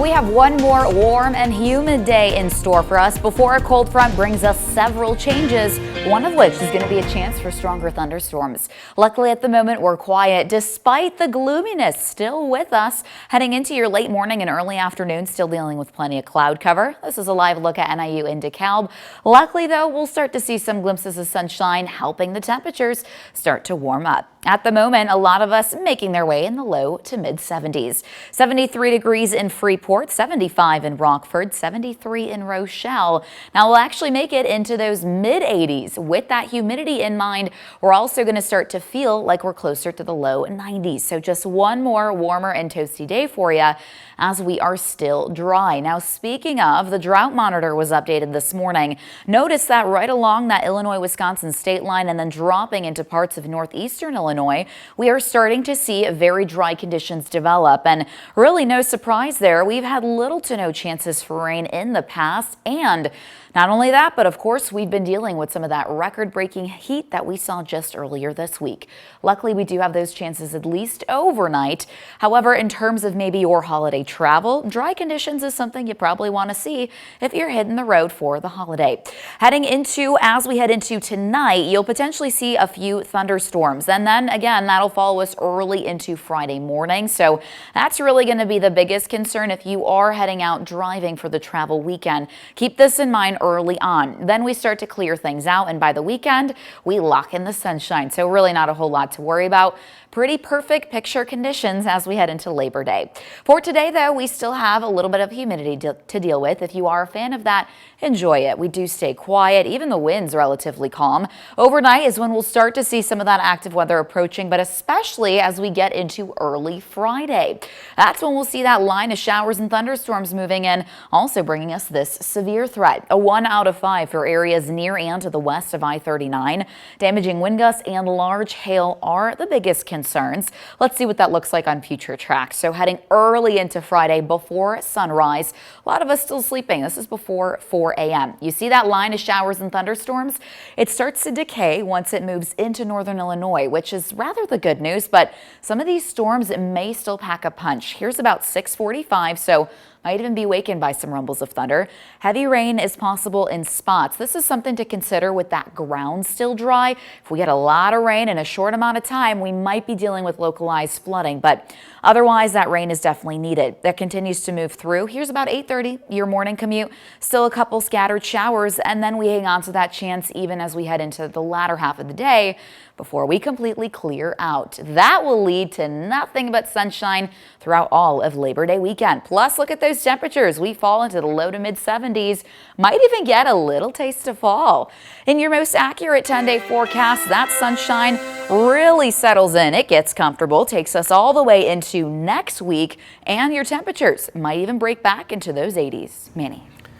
We have one more warm and humid day in store for us before a cold front brings us several changes, one of which is going to be a chance for stronger thunderstorms. Luckily, at the moment, we're quiet despite the gloominess still with us. Heading into your late morning and early afternoon, still dealing with plenty of cloud cover. This is a live look at NIU in DeKalb. Luckily, though, we'll start to see some glimpses of sunshine, helping the temperatures start to warm up. At the moment, a lot of us making their way in the low to mid 70s. 73 degrees in Freeport, 75 in Rockford, 73 in Rochelle. Now we'll actually make it into those mid 80s. With that humidity in mind, we're also going to start to feel like we're closer to the low 90s. So just one more warmer and toasty day for you as we are still dry. Now, speaking of, the drought monitor was updated this morning. Notice that right along that Illinois-Wisconsin state line and then dropping into parts of northeastern Illinois, we are starting to see very dry conditions develop. And really no surprise there, we've had little to no chances for rain in the past. And not only that, but of course, we've been dealing with some of that record-breaking heat that we saw just earlier this week. Luckily, we do have those chances at least overnight. However, in terms of maybe your holiday travel, dry conditions is something you probably want to see if you're hitting the road for the holiday. As we head into tonight, you'll potentially see a few thunderstorms. And then again, that'll follow us early into Friday morning. So that's really going to be the biggest concern if you are heading out driving for the travel weekend. Keep this in mind early on. Then we start to clear things out, and by the weekend, we lock in the sunshine. So really not a whole lot to worry about. Pretty perfect picture conditions as we head into Labor Day. For today, though, we still have a little bit of humidity to deal with. If you are a fan of that, enjoy it. We do stay quiet. Even the wind's relatively calm. Overnight is when we'll start to see some of that active weather approaching, but especially as we get into early Friday. That's when we'll see that line of showers and thunderstorms moving in, also bringing us this severe threat. A 1 out of 5 for areas near and to the west of I-39. Damaging wind gusts and large hail are the biggest concerns. Let's see what that looks like on future tracks. So heading early into Friday before sunrise, a lot of us still sleeping. This is before 4 a.m. You see that line of showers and thunderstorms? It starts to decay once it moves into northern Illinois, which is rather the good news, but some of these storms may still pack a punch. Here's about 6:45, so might even be wakened by some rumbles of thunder. Heavy rain is possible in spots. This is something to consider with that ground still dry. If we get a lot of rain in a short amount of time, we might be dealing with localized flooding, but otherwise that rain is definitely needed. That continues to move through. Here's about 8:30, your morning commute. Still a couple scattered showers, and then we hang on to that chance even as we head into the latter half of the day before we completely clear out. That will lead to nothing but sunshine throughout all of Labor Day weekend. Plus, look at those temperatures. We fall into the low to mid 70s, might even get a little taste of fall. In your most accurate 10-day forecast, that sunshine really settles in. It gets comfortable, takes us all the way into next week, and your temperatures might even break back into those 80s. Manny.